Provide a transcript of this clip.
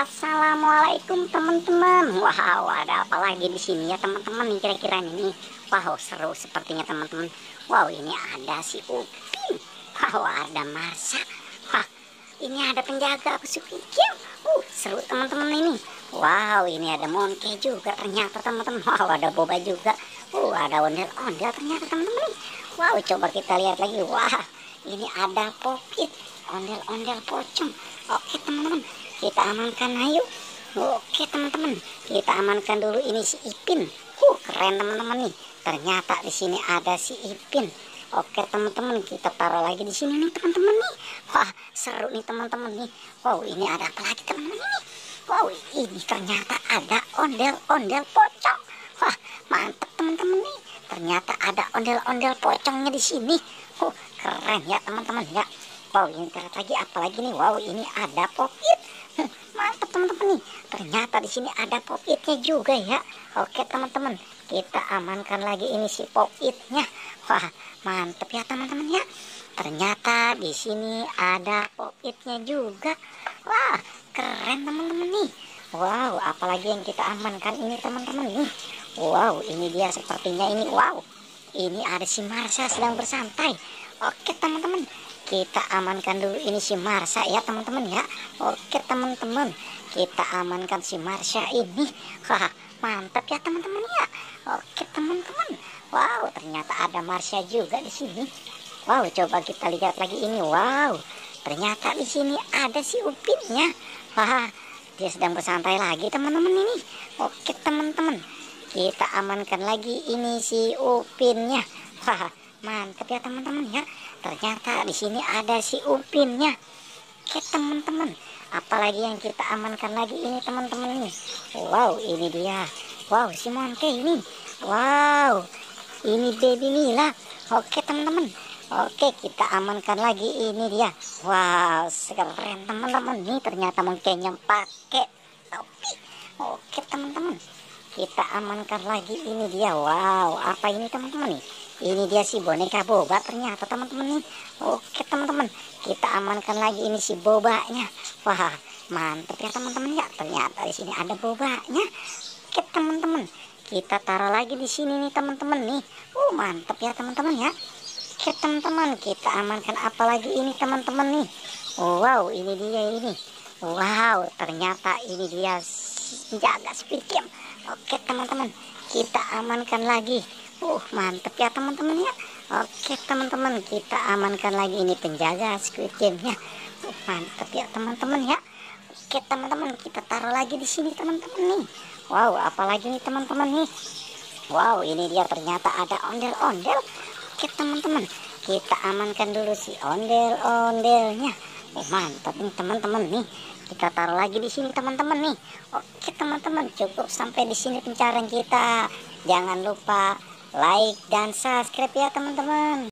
Assalamualaikum teman-teman. Wow, ada apa lagi di sini ya teman-teman nih kira-kira ini? Wow, seru sepertinya teman-teman. Wow, ini ada si Upin. Wow, ada Marsha. Wah, ini ada penjaga aku Squid Game. Seru teman-teman ini. Wow, ini ada Monkey juga ternyata teman-teman. Wow, ada Boba juga. Ada ondel-ondel ternyata teman-teman nih. Wow, coba kita lihat lagi. Wah, ini ada Popit, ondel-ondel pocong. Oke teman-teman, kita amankan ayo. Oke teman-teman, kita amankan dulu ini si Ipin. Keren teman-teman nih. Ternyata di sini ada si Ipin. Oke teman-teman, kita taruh lagi di sini nih teman-teman nih. Wah, seru nih teman-teman nih. Wow, ini ada apa lagi teman-teman ini? Wow, ini ternyata ada ondel-ondel pocong. Wah, mantap teman-teman nih. Ternyata ada ondel-ondel pocongnya di sini. Keren ya teman-teman ya. Wow, ini ternyata lagi apa lagi nih? Wow, ini ada Popit. Mantap teman-teman nih. Ternyata di sini ada Popitnya juga ya. Oke teman-teman, kita amankan lagi ini si Popitnya. Wah, mantap ya teman-teman ya. Ternyata di sini ada Popitnya juga. Wah, keren teman-teman nih. Wow, apalagi yang kita amankan ini teman-teman nih. Wow, ini dia sepertinya ini. Wow, ini ada si Marsha sedang bersantai. Oke teman-teman, kita amankan dulu ini si Marsha ya teman-teman ya. Oke teman-teman, kita amankan si Marsha ini. Wah, mantap ya teman-teman ya. Oke teman-teman. Wow, ternyata ada Marsha juga di sini. Wow, coba kita lihat lagi ini. Wow, ternyata di sini ada si Upinnya. Wah, dia sedang bersantai lagi teman-teman ini. Oke teman-teman, kita amankan lagi ini si Upinnya. Wah, mantap ya teman-teman ya. Ternyata di sini ada si Upinnya. Oke teman-teman, apalagi yang kita amankan lagi ini teman-teman ini. Wow, ini dia. Wow, si Monkey ini. Wow, ini Baby Mila. Oke teman-teman. Oke, kita amankan lagi ini dia. Wow, keren teman-teman nih. Ternyata Monkey-nya pakai topi. Oke teman-teman, kita amankan lagi ini dia. Wow, apa ini teman-teman nih? Ini dia si boneka Boba ternyata teman-teman nih. Oke teman-teman, kita amankan lagi ini si Bobanya. Wah, mantap ya teman-teman ya. Ternyata di sini ada Bobanya. Oke teman-teman, kita taruh lagi di sini nih teman-teman nih. Mantap ya teman-teman ya. Oke teman-teman, kita amankan apa lagi ini teman-teman nih. Wow, ini dia ini. Wow, ternyata ini dia penjaga Squid Game. Oke teman-teman, kita amankan lagi. Mantap ya teman-teman ya. Oke teman-teman, kita amankan lagi ini penjaga Squid Game-nya. Mantap ya teman-teman ya. Oke teman-teman, kita taruh lagi di sini teman-teman nih. Wow, apalagi nih teman-teman nih. Wow, ini dia ternyata ada ondel-ondel. Oke teman-teman, kita amankan dulu si ondel-ondelnya. Mantap nih teman-teman nih. Kita taruh lagi di sini teman-teman nih. Oke teman-teman, cukup sampai di sini pencarian kita. Jangan lupa like dan subscribe ya teman-teman.